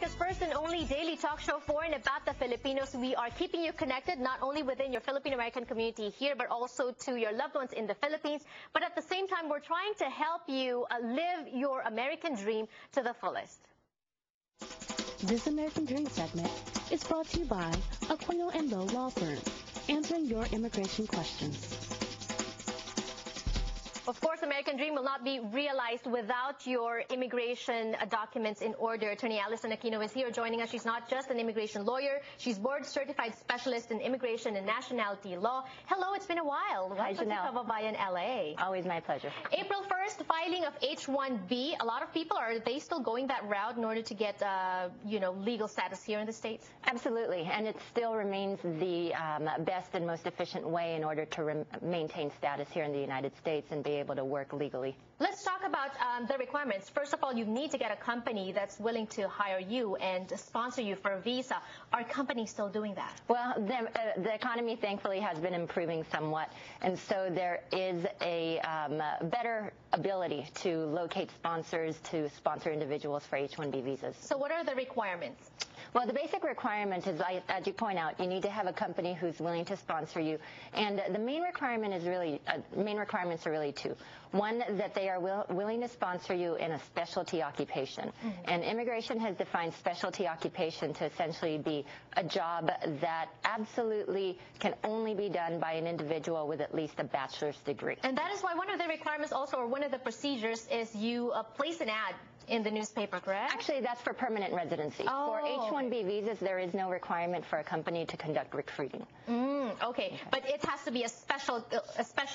America's first and only daily talk show for and about the Filipinos. We are keeping you connected not only within your Filipino-American community here, but also to your loved ones in the Philippines. But at the same time, we're trying to help you live your American dream to the fullest. This American Dream segment is brought to you by Aquino & Lowe Law Firm, answering your immigration questions. Of course, American Dream will not be realized without your immigration documents in order. Attorney Allison Aquino is here joining us. She's not just an immigration lawyer. She's board-certified specialist in immigration and nationality law. Hello, it's been a while. Welcome to Kababayan, LA. Always my pleasure. April 1st, filing of H-1B. A lot of people, are they still going that route in order to get, legal status here in the States? Absolutely, and it still remains the best and most efficient way in order to maintain status here in the United States and be able to work legally. Let's talk about the requirements. First of all, you need to get a company that's willing to hire you and sponsor you for a visa. Are companies still doing that? Well, the economy thankfully has been improving somewhat, and so there is a better ability to locate sponsors to sponsor individuals for H-1B visas. So what are the requirements? Well, the basic requirement is, as you point out, you need to have a company who's willing to sponsor you, and the main requirements are really two. One, that they are willing to sponsor you in a specialty occupation. Mm-hmm. And immigration has defined specialty occupation to essentially be a job that absolutely can only be done by an individual with at least a bachelor's degree. And that is why one of the requirements also, or one of the procedures, is you place an ad in the newspaper, correct? Actually, that's for permanent residency. Oh. For H-1B visas, there is no requirement for a company to conduct recruiting. Okay, but it has to be a special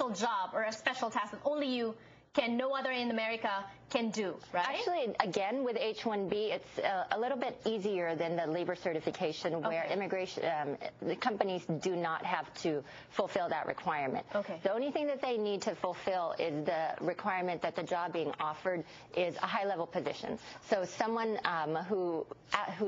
job or a special task that only you can, no other in America can do, right? Actually, again, with H-1B, it's a little bit easier than the labor certification, where immigration, the companies do not have to fulfill that requirement. Okay. The only thing that they need to fulfill is the requirement that the job being offered is a high-level position. So someone who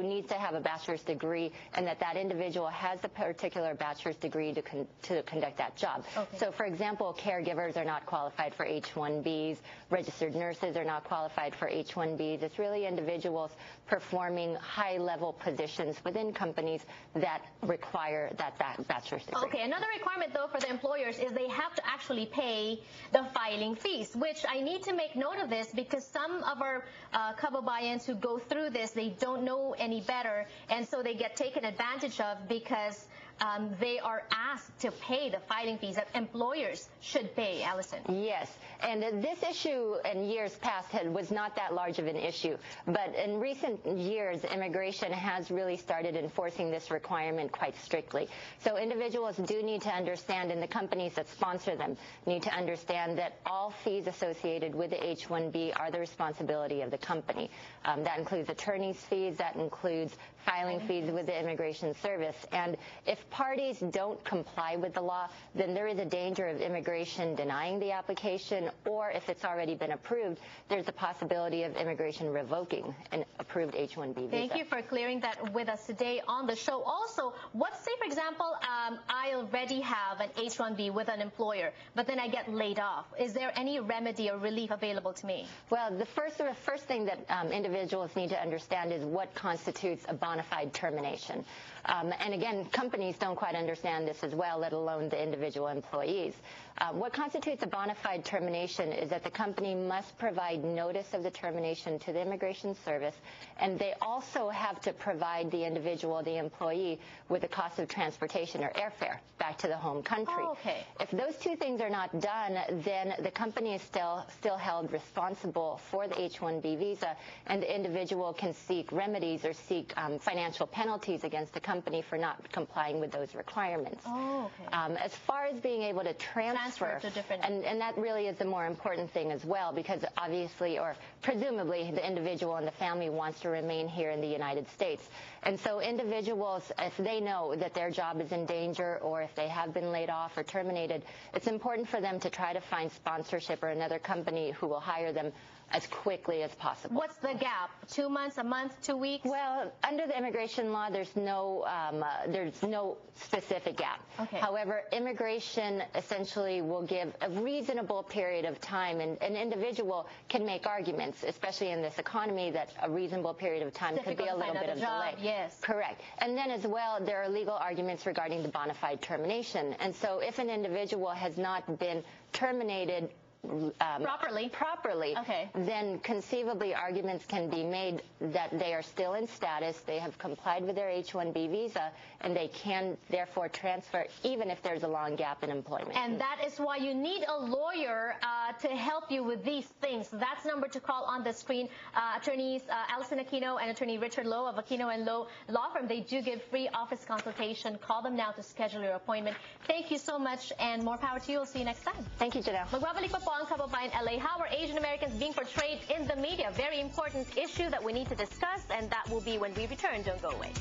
needs to have a bachelor's degree, and that individual has a particular bachelor's degree to conduct that job. Okay. So, for example, caregivers are not qualified for H-1Bs, registered nurses are not qualified for H-1Bs. It's really individuals performing high-level positions within companies that require that bachelor's degree. Okay, another requirement, though, for the employers is they have to actually pay the filing fees, which I need to make note of this because some of our Kababayans who go through this, they don't know any better, and so they get taken advantage of because they are asked to pay the filing fees that employers should pay, Allison. Yes, and this issue in years past was not that large of an issue, but in recent years, immigration has really started enforcing this requirement quite strictly. So individuals do need to understand, and the companies that sponsor them need to understand that all fees associated with the H-1B are the responsibility of the company. That includes attorney's fees, that includes filing fees with the Immigration Service, and if parties don't comply with the law, then there is a danger of immigration denying the application, or if it's already been approved, there's a possibility of immigration revoking an approved H-1B visa. Thank you for clearing that with us today on the show. Also, say, for example, I already have an H-1B with an employer, but then I get laid off. Is there any remedy or relief available to me? Well, the first thing that individuals need to understand is what constitutes a bona fide termination. And again, companies don't quite understand this as well, let alone the individual employees. What constitutes a bona fide termination is that the company must provide notice of the termination to the Immigration Service, and they also have to provide the individual, the employee, with the cost of transportation or airfare back to the home country. Oh, okay. If those two things are not done, then the company is still held responsible for the H-1B visa, and the individual can seek remedies or seek financial penalties against the company for not complying with those requirements. Oh, okay. As far as being able to transfer to different... and that really is the more important thing as well, because obviously, or presumably, the individual and the family wants to remain here in the United States. And so individuals, if they know that their job is in danger or if they have been laid off or terminated, it's important for them to try to find sponsorship or another company who will hire them as quickly as possible. What's the gap? 2 months, a month, 2 weeks? Well, under the immigration law, there's no specific gap. Okay. However, immigration essentially will give a reasonable period of time, and an individual can make arguments, especially in this economy, that a reasonable period of time could be a little bit of delay. Yes. Correct. And then as well, there are legal arguments regarding the bona fide termination. And so if an individual has not been terminated properly, okay, then conceivably arguments can be made that they are still in status, they have complied with their H-1B visa, and they can therefore transfer even if there's a long gap in employment. And that is why you need a lawyer to help you with these things. That's number to call on the screen. Attorneys Allison Aquino and Attorney Richard Lowe of Aquino & Lowe Law Firm, they do give free office consultation. Call them now to schedule your appointment. Thank you so much, and more power to you. We'll see you next time. Thank you, Janelle. Magbabalik pa po ang Kababayan LA. How are Asian Americans being portrayed in the media? Very important issue that we need to discuss, and that will be when we return. Don't go away.